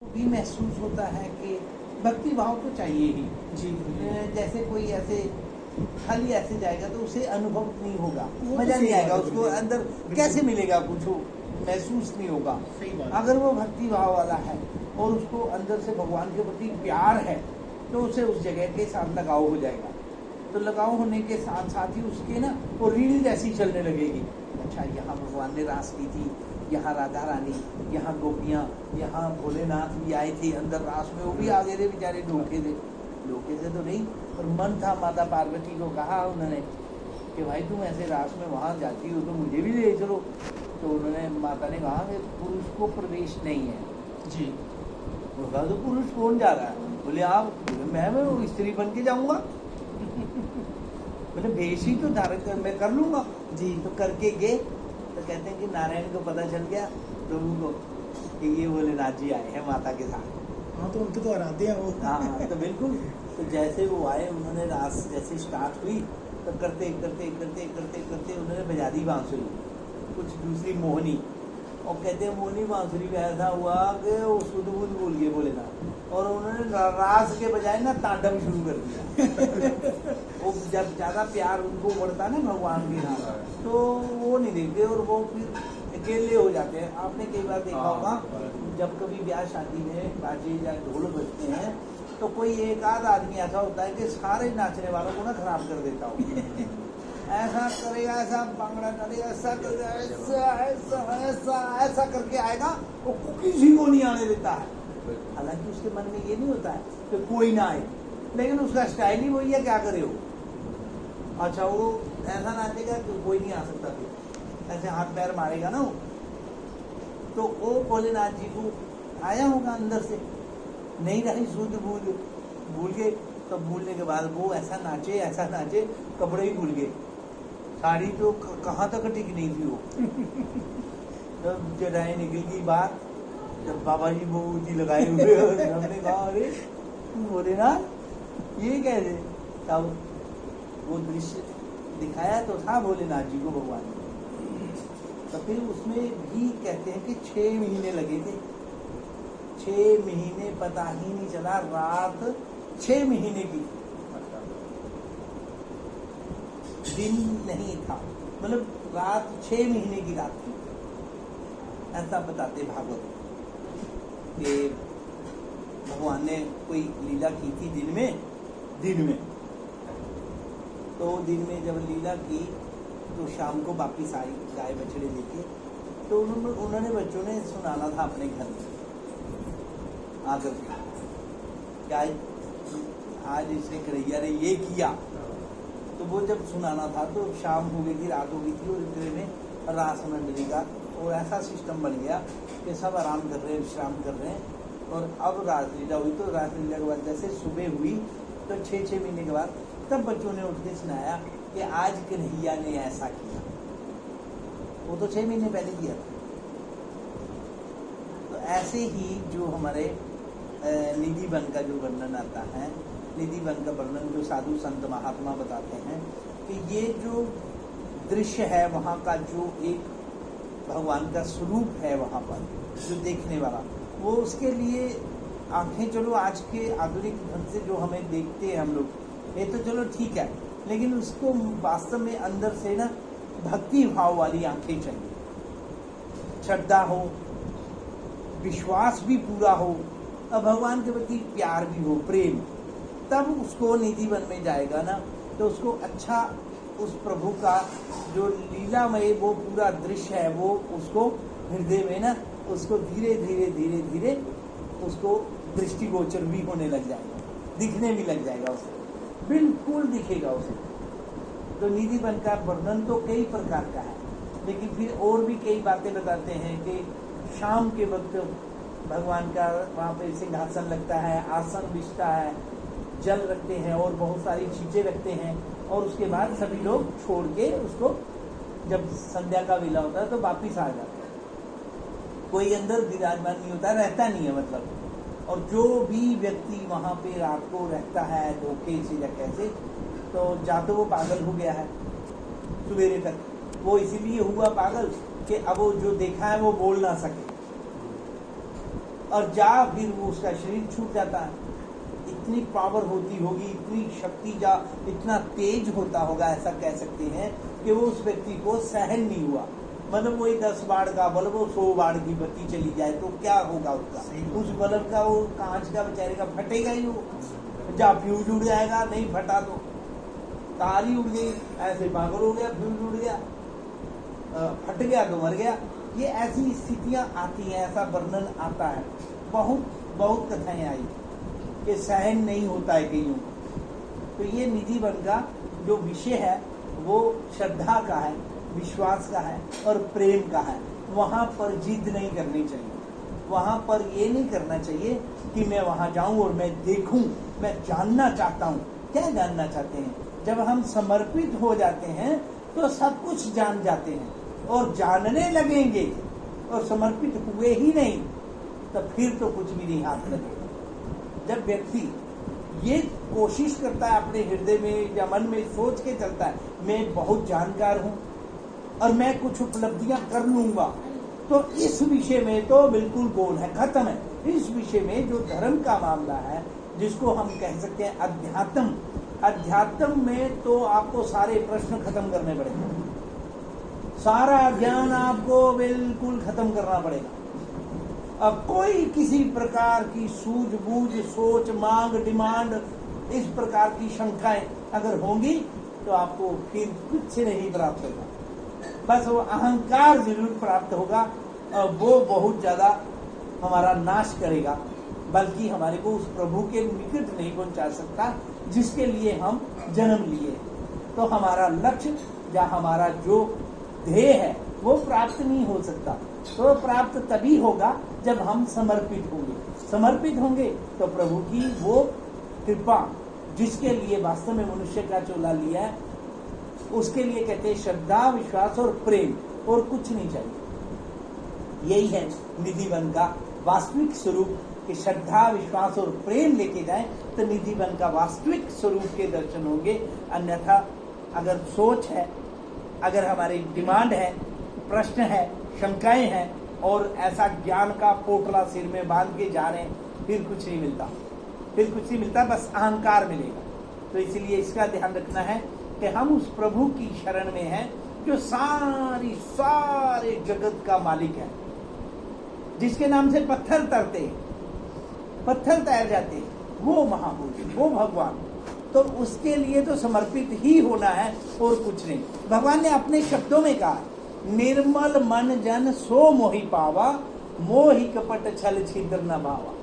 भी महसूस होता है कि भक्ति भाव तो चाहिए ही जी जैसे कोई ऐसे खाली ऐसे जाएगा तो उसे अनुभव नहीं होगा, वो तो मजा सही नहीं आएगा बात है, उसको बिल्कुल। अंदर बिल्कुल। कैसे मिलेगा, कुछ महसूस नहीं होगा। सही बात। अगर वो भक्ति भाव वाला है और उसको अंदर से भगवान के प्रति प्यार है तो उसे उस जगह के साथ लगाव हो जाएगा। तो लगाव होने के साथ साथ ही उसके ना वो रील जैसी चलने लगेगी। अच्छा, यहाँ भगवान ने रास की थी, यहाँ राधा रानी, यहाँ गोपियाँ, यहाँ भोलेनाथ भी आए थे अंदर रास में, वो भी आ गए थे बेचारे, धोखे से तो नहीं, पर मन था। माता पार्वती को कहा उन्होंने कि भाई तुम ऐसे रास में वहाँ जाती हो तो मुझे भी ले चलो। तो उन्होंने माता ने कहा कि पुरुष को प्रवेश नहीं है। जी वो कहा तो पुरुष कौन जा रहा है? बोले आप। मैं स्त्री बन के जाऊँगा। मतलब भेष ही तो धारण कर मैं कर लूँगा। जी तो करके गए तो कहते हैं कि नारायण को पता चल गया प्रभु को कि ये भोलेनाथ जी आए हैं माता के साथ। हाँ, तो उनके तो आराध्य हैं वो। हाँ तो बिल्कुल। तो जैसे वो आए, उन्होंने रास जैसे स्टार्ट हुई तो करते उन्होंने बजा दी बांसुरी, कुछ दूसरी मोहनी। और कहते हैं मोहनी बांसुरी में ऐसा हुआ कि वो शुद्ध बुद्ध भूल गए भोलेनाथ, और उन्होंने रास के बजाय ना तांडव शुरू कर दिया। वो जब ज़्यादा प्यार उनको बढ़ता है ना भगवान के साथ तो वो नहीं देखते और वो फिर अकेले हो जाते हैं। आपने कई बार देखा होगा जब कभी ब्याह शादी में बाजे या ढोल बजते हैं तो कोई एक आध आदमी ऐसा होता है कि सारे नाचने वालों को ना खराब कर देता हो। ऐसा करेगा, ऐसा बांगड़ा करेगा, ऐसा करेगा, ऐसा करके आएगा, वो किसी को नहीं आने देता है। हालांकि उसके मन में ये नहीं होता है कि कोई ना आए, लेकिन उसका स्टाइल ही वही है, क्या करे हो। अच्छा, वो ऐसा नाचेगा कि कोई नहीं आ सकता, फिर ऐसे हाथ पैर मारेगा ना वो। तो वो भोलेनाथ जी को आया होगा अंदर से, नहीं रही सूझ बूझ, भूल गए। तो भूलने के बाद वो ऐसा नाचे कपड़े ही भूल गए, साड़ी तो कहाँ तक टिक नहीं थी वो। जब जटाएं निकल गई बात, जब बाबा जी मोमबत्ती लगाए हुए हमने कहा अरे भोलेनाथ ये कैसे। तब वो दृश्य दिखाया तो था भोलेनाथ जी को भगवान ने। तो फिर उसमें भी कहते हैं कि 6 महीने लगे थे। 6 महीने पता ही नहीं चला, रात 6 महीने की, दिन नहीं था, मतलब रात 6 महीने की रात थी। ऐसा बताते भागवत कि भगवान ने कोई लीला की थी दिन में। तो दिन में जब लीला की तो शाम को वापिस आई गाय बछड़े लेके। तो उन्होंने बच्चों ने सुनाना था अपने घर में आकर क्या आज इसने कन्हैया ने ये किया। तो वो जब सुनाना था तो शाम हो गई थी, रात हो गई थी, और इतने में रास मंडली का और ऐसा सिस्टम बन गया कि सब आराम कर रहे हैं, विश्राम कर रहे हैं। और अब रासलीला हुई, तो रासलीला के बाद जैसे सुबह हुई तो 6 महीने के बाद तब बच्चों ने उठ के सुनाया कि आज कन्हैया ने ऐसा किया। वो तो 6 महीने पहले किया था। तो ऐसे ही जो हमारे निधि वन का जो वर्णन आता है, निधि वन का वर्णन जो साधु संत महात्मा बताते हैं कि ये जो दृश्य है वहाँ का, जो एक भगवान का स्वरूप है वहाँ पर जो देखने वाला, वो उसके लिए आंखें, चलो आज के आधुनिक ढंग से जो हमें देखते हैं हम लोग, ये तो चलो ठीक है, लेकिन उसको वास्तव में अंदर से ना भक्ति भाव वाली आंखें चाहिए, श्रद्धा हो, विश्वास भी पूरा हो और भगवान के प्रति प्यार भी हो, प्रेम। तब उसको निधि वन में जाएगा ना तो उसको अच्छा उस प्रभु का जो लीलामय वो पूरा दृश्य है वो उसको हृदय में ना उसको धीरे धीरे उसको दृष्टिगोचर भी होने लग जाएगा, दिखने भी लग जाएगा, उसे बिल्कुल दिखेगा उसे। तो निधि वन का वर्णन तो कई प्रकार का है, लेकिन फिर और भी कई बातें बताते हैं कि शाम के वक्त भगवान का वहाँ पे सिंहासन लगता है, आसन बिछता है, जल रखते हैं और बहुत सारी चीजें रखते हैं, और उसके बाद सभी लोग छोड़ के उसको, जब संध्या का वेला होता है तो वापिस आ जाते हैं। कोई अंदर विराजमान नहीं होता, रहता नहीं है मतलब। और जो भी व्यक्ति वहाँ पे रात को रहता है धोखे से या कैसे, तो या तो वो पागल हो गया है सवेरे तक, वो इसीलिए हुआ पागल कि अब वो जो देखा है वो बोल ना सके, और जा फिर वो उसका शरीर छूट जाता है। इतनी पावर होती होगी, इतनी शक्ति जा इतना तेज होता होगा, ऐसा कह सकते हैं कि वो उस व्यक्ति को सहन नहीं हुआ। मतलब वही 10 बाड़ का बल्ब, वो 100 बाड़ की बत्ती चली जाए तो क्या होगा उसका? उस बल्ब का, वो कांच का बेचारे का फटेगा ही वो, जा फ्यूज उड़ जाएगा, नहीं फटा तो तार ही उड़ गई, ऐसे पागल हो गया, फ्यूज उड़ गया, फट गया तो मर गया। ये ऐसी स्थितियां आती हैं, ऐसा वर्णन आता है, बहुत बहुत कथाएं आई कि सहन नहीं होता है कईयों को। तो ये निधि वन का जो विषय है वो श्रद्धा का है, विश्वास का है और प्रेम का है। वहां पर जिद नहीं करनी चाहिए, वहां पर ये नहीं करना चाहिए कि मैं वहां जाऊं और मैं देखूं, मैं जानना चाहता हूं। क्या जानना चाहते हैं? जब हम समर्पित हो जाते हैं तो सब कुछ जान जाते हैं, और जानने लगेंगे और समर्पित हुए ही नहीं तो फिर तो कुछ भी नहीं हाथ लगेगा। जब व्यक्ति ये कोशिश करता है अपने हृदय में या मन में सोच के चलता है मैं बहुत जानकार हूं और मैं कुछ उपलब्धियां कर लूंगा, तो इस विषय में तो बिल्कुल गोल है, खत्म है। इस विषय में जो धर्म का मामला है, जिसको हम कह सकते हैं अध्यात्म, अध्यात्म में तो आपको सारे प्रश्न खत्म करने पड़ेंगे, सारा ज्ञान आपको बिल्कुल खत्म करना पड़ेगा। अब कोई किसी प्रकार की सूझबूझ, सोच, मांग, डिमांड, इस प्रकार की शंकाएं अगर होंगी तो आपको फिर कुछ नहीं प्राप्त होगा। बस वो अहंकार जरूर प्राप्त होगा और वो बहुत ज्यादा हमारा नाश करेगा, बल्कि हमारे को उस प्रभु के निकट नहीं पहुंचा सकता जिसके लिए हम जन्म लिए। तो हमारा लक्ष्य या हमारा जो ध्येय है वो प्राप्त नहीं हो सकता। तो प्राप्त तभी होगा जब हम समर्पित होंगे। समर्पित होंगे तो प्रभु की वो कृपा, जिसके लिए वास्तव में मनुष्य का चोला लिया है, उसके लिए कहते हैं श्रद्धा, विश्वास और प्रेम, और कुछ नहीं चाहिए। यही है निधि वन का वास्तविक स्वरूप कि श्रद्धा, विश्वास और प्रेम लेके जाएं तो निधि वन का वास्तविक स्वरूप के दर्शन होंगे। अन्यथा अगर सोच है, अगर हमारी डिमांड है, प्रश्न है, शंकाएं हैं और ऐसा ज्ञान का पोटला सिर में बांध के जा रहे हैं, फिर कुछ नहीं मिलता, फिर कुछ नहीं मिलता, बस अहंकार मिलेगा। तो इसलिए इसका ध्यान रखना है कि हम उस प्रभु की शरण में हैं जो सारे जगत का मालिक है, जिसके नाम से पत्थर तरते, पत्थर तैर जाते, वो महापुरुष, वो भगवान। तो उसके लिए तो समर्पित ही होना है और कुछ नहीं। भगवान ने अपने शब्दों में कहा, निर्मल मन जन सो मोहि पावा, मोहि कपट छल छिद्र न भावा।